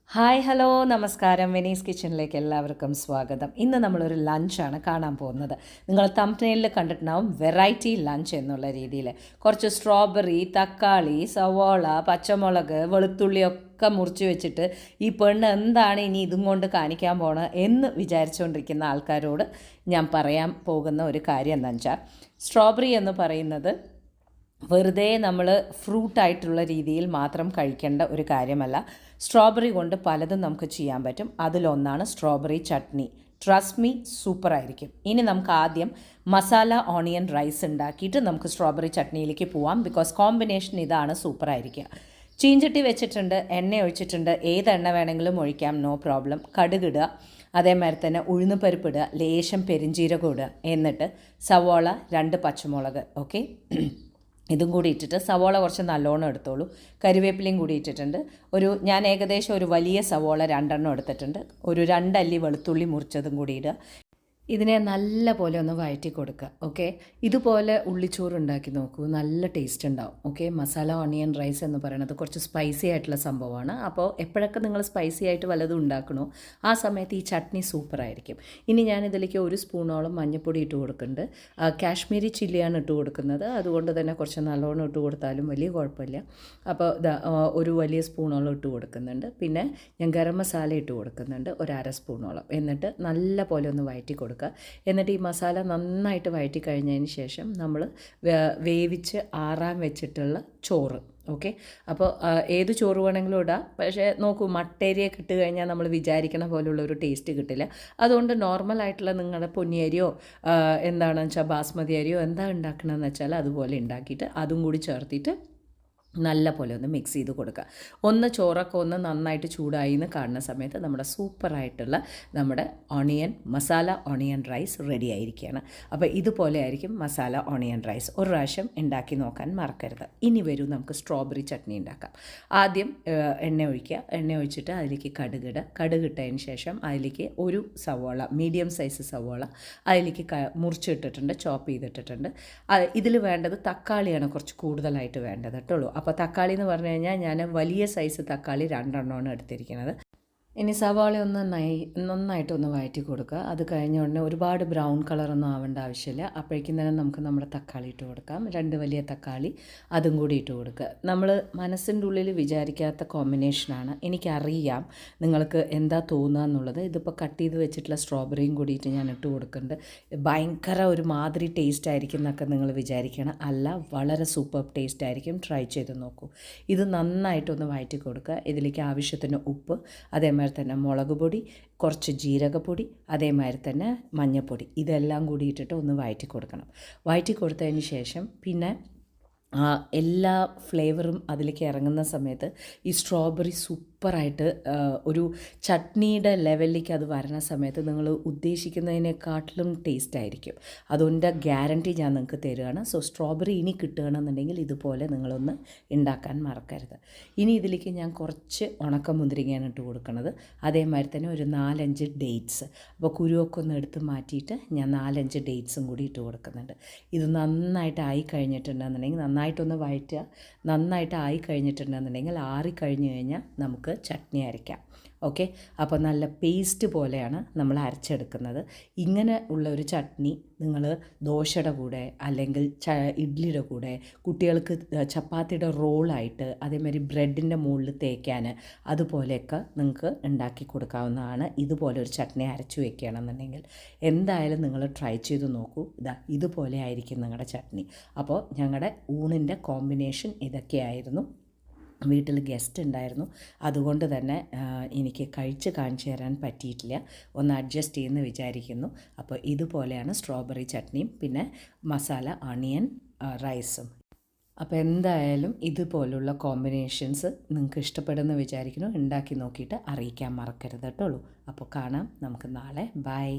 Hi hello നമസ്കാരം. Venice കിച്ചണിലേക്ക് എല്ലാവർക്കും സ്വാഗതം. ഇന്ന് നമ്മളൊരു ലഞ്ചാണ് കാണാൻ പോകുന്നത്. നിങ്ങൾ തംബ്നെയിലിൽ കണ്ടിട്ടുണ്ടാവും വെറൈറ്റി ലഞ്ച് എന്നുള്ള രീതിയിൽ. കുറച്ച് സ്ട്രോബെറി, തക്കാളി, സവോള, പച്ചമുളക്, വെളുത്തുള്ളിയൊക്കെ മുറിച്ച് വെച്ചിട്ട് ഈ പെണ്ണ് എന്താണ് ഇനി ഇതും കൊണ്ട് കാണിക്കാൻ പോണത് എന്ന് വിചാരിച്ചുകൊണ്ടിരിക്കുന്ന ആൾക്കാരോട് ഞാൻ പറയാൻ പോകുന്ന ഒരു കാര്യം എന്താ വെച്ചാൽ, സ്ട്രോബെറി എന്ന് പറയുന്നത് വെറുതെ നമ്മൾ ഫ്രൂട്ടായിട്ടുള്ള രീതിയിൽ മാത്രം കഴിക്കേണ്ട ഒരു കാര്യമല്ല. സ്ട്രോബെറി കൊണ്ട് പലതും നമുക്ക് ചെയ്യാൻ പറ്റും. അതിലൊന്നാണ് സ്ട്രോബെറി ചട്നി. ട്രസ്റ്റ് മീ, സൂപ്പറായിരിക്കും. ഇനി നമുക്ക് ആദ്യം മസാല ഓണിയൻ റൈസ് ഉണ്ടാക്കിയിട്ട് നമുക്ക് സ്ട്രോബെറി ചട്നിയിലേക്ക് പോവാം. ബിക്കോസ് കോമ്പിനേഷൻ ഇതാണ്, സൂപ്പറായിരിക്കുക. ചീഞ്ചട്ടി വെച്ചിട്ടുണ്ട്, എണ്ണ ഒഴിച്ചിട്ടുണ്ട്. ഏത് എണ്ണ വേണമെങ്കിലും ഒഴിക്കാം, നോ പ്രോബ്ലം. കടുകിടുക, അതേമാതിരി തന്നെ ഉഴുന്ന് പരിപ്പിടുക, ലേശം പെരിഞ്ചീരകം ഇടുക, എന്നിട്ട് സവോള, 2 പച്ചമുളക്, ഓക്കെ, ഇതും കൂടി ഇട്ടിട്ട് സവോള കുറച്ച് നല്ലോണം എടുത്തോളൂ. കരിവേപ്പിലയും കൂടി ഇട്ടിട്ടുണ്ട്. ഞാൻ ഏകദേശം ഒരു വലിയ സവോള 2 എടുത്തിട്ടുണ്ട്. ഒരു 2 അല്ലി വെളുത്തുള്ളി മുറിച്ചതും കൂടി ഇടുക. ഇതിനെ നല്ല പോലെ ഒന്ന് വഴറ്റി കൊടുക്കുക. ഓക്കെ, ഇതുപോലെ ഉള്ളിച്ചോറ് ഉണ്ടാക്കി നോക്കൂ, നല്ല ടേസ്റ്റ് ഉണ്ടാവും. ഓക്കെ, മസാല ഓണിയൻ റൈസ് എന്ന് പറയുന്നത് കുറച്ച് സ്പൈസി ആയിട്ടുള്ള സംഭവമാണ്. അപ്പോൾ എപ്പോഴൊക്കെ നിങ്ങൾ സ്പൈസി ആയിട്ട് വല്ലതും ഉണ്ടാക്കണോ ആ സമയത്ത് ഈ ചട്നി സൂപ്പറായിരിക്കും. ഇനി ഞാനിതിലേക്ക് 1 സ്പൂണോളം മഞ്ഞൾപ്പൊടി ഇട്ട് കൊടുക്കുന്നുണ്ട്. കാശ്മീരി ചില്ലിയാണ് ഇട്ട് കൊടുക്കുന്നത്, അതുകൊണ്ട് തന്നെ കുറച്ച് നല്ലോണം ഇട്ട് കൊടുത്താലും വലിയ കുഴപ്പമില്ല. അപ്പോൾ ഒരു വലിയ സ്പൂണോളം ഇട്ട് കൊടുക്കുന്നുണ്ട്. പിന്നെ ഞാൻ ഗരം മസാല ഇട്ട് കൊടുക്കുന്നുണ്ട്, ഒരു 1/2 സ്പൂണോളം. എന്നിട്ട് നല്ല പോലെ ഒന്ന് വഴറ്റി കൊടുക്കുക. എന്നിട്ട് ഈ മസാല നന്നായിട്ട് വഴറ്റി കഴിഞ്ഞതിന് ശേഷം നമ്മൾ വേവിച്ച് ആറാൻ വെച്ചിട്ടുള്ള ചോറ്. ഓക്കെ, അപ്പോൾ ഏത് ചോറ് വേണമെങ്കിലും ഇടാം. പക്ഷേ നോക്കൂ, മട്ടേരിയൊക്കെ ഇട്ട് കഴിഞ്ഞാൽ നമ്മൾ വിചാരിക്കണ പോലുള്ള ഒരു ടേസ്റ്റ് കിട്ടില്ല. അതുകൊണ്ട് നോർമലായിട്ടുള്ള നിങ്ങളുടെ പൊന്നിയരിയോ എന്താണെന്ന് വെച്ചാൽ ബാസ്മതി അരിയോ എന്താ ഉണ്ടാക്കണമെന്ന് വെച്ചാൽ അതുപോലെ ഉണ്ടാക്കിയിട്ട് അതും കൂടി ചേർത്തിട്ട് നല്ല പോലെ ഒന്ന് മിക്സ് ചെയ്ത് കൊടുക്കുക. ചോറൊക്കെ ഒന്ന് നന്നായിട്ട് ചൂടായി എന്ന് കാണുന്ന സമയത്ത് നമ്മുടെ സൂപ്പറായിട്ടുള്ള നമ്മുടെ മസാല ഓണിയൻ റൈസ് റെഡി ആയിരിക്കുകയാണ്. അപ്പോൾ ഇതുപോലെ ആയിരിക്കും മസാല ഓണിയൻ റൈസ്. ഒരു പ്രാവശ്യം ഉണ്ടാക്കി നോക്കാൻ മറക്കരുത്. ഇനി വരും നമുക്ക് സ്ട്രോബെറി ചട്നി ഉണ്ടാക്കാം. ആദ്യം എണ്ണ ഒഴിക്കുക. എണ്ണ ഒഴിച്ചിട്ട് അതിലേക്ക് കടുകിട്ടതിന് ശേഷം അതിലേക്ക് ഒരു സവോള, മീഡിയം സൈസ് സവോള അതിലേക്ക് മുറിച്ചിട്ടിട്ടുണ്ട്, ചോപ്പ് ചെയ്തിട്ടിട്ടുണ്ട്. ഇതിൽ വേണ്ടത് തക്കാളിയാണ് കുറച്ച് കൂടുതലായിട്ട് വേണ്ടത് കേട്ടുള്ളൂ. അപ്പോൾ തക്കാളി എന്ന് പറഞ്ഞു കഴിഞ്ഞാൽ ഞാൻ വലിയ സൈസ് തക്കാളി 2 എടുത്തിരിക്കുന്നത്. ഇനി സവാള നന്നായിട്ടൊന്ന് വഴറ്റി കൊടുക്കുക. അത് കഴിഞ്ഞ ഉടനെ ഒരുപാട് ബ്രൗൺ കളറൊന്നും ആവേണ്ട ആവശ്യമില്ല. അപ്പോഴേക്കും തന്നെ നമുക്ക് നമ്മുടെ തക്കാളി ഇട്ട് കൊടുക്കാം. 2 വലിയ തക്കാളി അതും കൂടി ഇട്ട് കൊടുക്കുക. നമ്മൾ മനസ്സിൻ്റെ ഉള്ളിൽ വിചാരിക്കാത്ത കോമ്പിനേഷനാണ്. എനിക്കറിയാം നിങ്ങൾക്ക് എന്താ തോന്നുക എന്നുള്ളത്. ഇതിപ്പോൾ കട്ട് ചെയ്ത് വെച്ചിട്ടുള്ള സ്ട്രോബെറിയും കൂടിയിട്ട് ഞാൻ ഇട്ട് കൊടുക്കുന്നുണ്ട്. ഭയങ്കര ഒരു മാതിരി ടേസ്റ്റ് ആയിരിക്കും എന്നൊക്കെ നിങ്ങൾ വിചാരിക്കണം. അല്ല, വളരെ സൂപ്പർ ടേസ്റ്റ് ആയിരിക്കും. ട്രൈ ചെയ്ത് നോക്കൂ. ഇത് നന്നായിട്ടൊന്ന് വഴറ്റി കൊടുക്കുക. ഇതിലേക്ക് ആവശ്യത്തിന് ഉപ്പ്, അതേമാതിരി തന്നെ മുളക് പൊടി, കുറച്ച് ജീരകപ്പൊടി, അതേമാതിരി തന്നെ മഞ്ഞൾപ്പൊടി, ഇതെല്ലാം കൂടി ഇട്ടിട്ട് ഒന്ന് വഴറ്റി കൊടുക്കണം. വഴറ്റി കൊടുത്തതിന് ശേഷം പിന്നെ എല്ലാ ഫ്ലേവറും അതിലേക്ക് ഇറങ്ങുന്ന സമയത്ത് ഈ സ്ട്രോബെറി സൂപ്പറായിട്ട് ഒരു ചട്നിയുടെ ലെവലിലേക്ക് അത് വരുന്ന സമയത്ത് നിങ്ങൾ ഉദ്ദേശിക്കുന്നതിനെക്കാട്ടിലും ടേസ്റ്റ് ആയിരിക്കും. അതുകൊണ്ട് ഗ്യാരണ്ടി ഞാൻ നിങ്ങൾക്ക് തരികയാണ്. സോ സ്ട്രോബെറി ഇനി കിട്ടുകയാണെന്നുണ്ടെങ്കിൽ ഇതുപോലെ നിങ്ങളൊന്ന് ഉണ്ടാക്കാൻ മറക്കരുത്. ഇനി ഇതിലേക്ക് ഞാൻ കുറച്ച് ഉണക്കമുന്തിരിങ്ങയാണ് ഇട്ട് കൊടുക്കുന്നത്. അതേമാതിരി തന്നെ ഒരു 4-5 ഡേറ്റ്സ്. അപ്പോൾ കുരുവൊക്കെ ഒന്ന് എടുത്ത് മാറ്റിയിട്ട് ഞാൻ 4-5 ഡേറ്റ്സും കൂടി ഇട്ട് കൊടുക്കുന്നുണ്ട്. ഇത് നന്നായിട്ട് ആയി കഴിഞ്ഞിട്ടുണ്ടെന്നുണ്ടെങ്കിൽ നന്നായിട്ടൊന്ന് വഴറ്റുക. നന്നായിട്ട് ആയി കഴിഞ്ഞിട്ടുണ്ടെന്നുണ്ടെങ്കിൽ ആറിക്കഴിഞ്ഞ് കഴിഞ്ഞാൽ നമുക്ക് ചട്നി അരയ്ക്കാം. ഓക്കെ, അപ്പോൾ നല്ല പേസ്റ്റ് പോലെയാണ് നമ്മൾ അരച്ചെടുക്കുന്നത്. ഇങ്ങനെ ഉള്ള ഒരു ചട്നി നിങ്ങൾ ദോശയുടെ കൂടെ അല്ലെങ്കിൽ ഇഡ്ഡലിയുടെ കൂടെ, കുട്ടികൾക്ക് ചപ്പാത്തിയുടെ റോളായിട്ട്, അതേമാതിരി ബ്രെഡിൻ്റെ മുകളിൽ തേക്കാൻ, അതുപോലെയൊക്കെ നിങ്ങൾക്ക് ഉണ്ടാക്കി കൊടുക്കാവുന്നതാണ്. ഇതുപോലെ ഒരു ചട്നി അരച്ചു വെക്കുകയാണെന്നുണ്ടെങ്കിൽ എന്തായാലും നിങ്ങൾ ട്രൈ ചെയ്ത് നോക്കൂ. ഇതുപോലെ ആയിരിക്കും നിങ്ങളുടെ ചട്നി. അപ്പോൾ ഞങ്ങളുടെ ഊണിൻ്റെ കോമ്പിനേഷൻ ഇതൊക്കെയായിരുന്നു. വീട്ടിൽ ഗസ്റ്റ് ഉണ്ടായിരുന്നു, അതുകൊണ്ട് തന്നെ എനിക്ക് കഴിച്ച് കാണിച്ചു തരാൻ പറ്റിയിട്ടില്ല. ഒന്ന് അഡ്ജസ്റ്റ് ചെയ്യുമെന്ന് വിചാരിക്കുന്നു. അപ്പോൾ ഇതുപോലെയാണ് സ്ട്രോബെറി ചട്നിയും പിന്നെ മസാല ഓണിയൻ റൈസും. അപ്പോൾ എന്തായാലും ഇതുപോലുള്ള കോമ്പിനേഷൻസ് നിങ്ങൾക്ക് ഇഷ്ടപ്പെടുമെന്ന് വിചാരിക്കുന്നു. ഉണ്ടാക്കി നോക്കിയിട്ട് അറിയിക്കാൻ മറക്കരുത് കേട്ടോളൂ. അപ്പോൾ കാണാം നമുക്ക് നാളെ. ബൈ.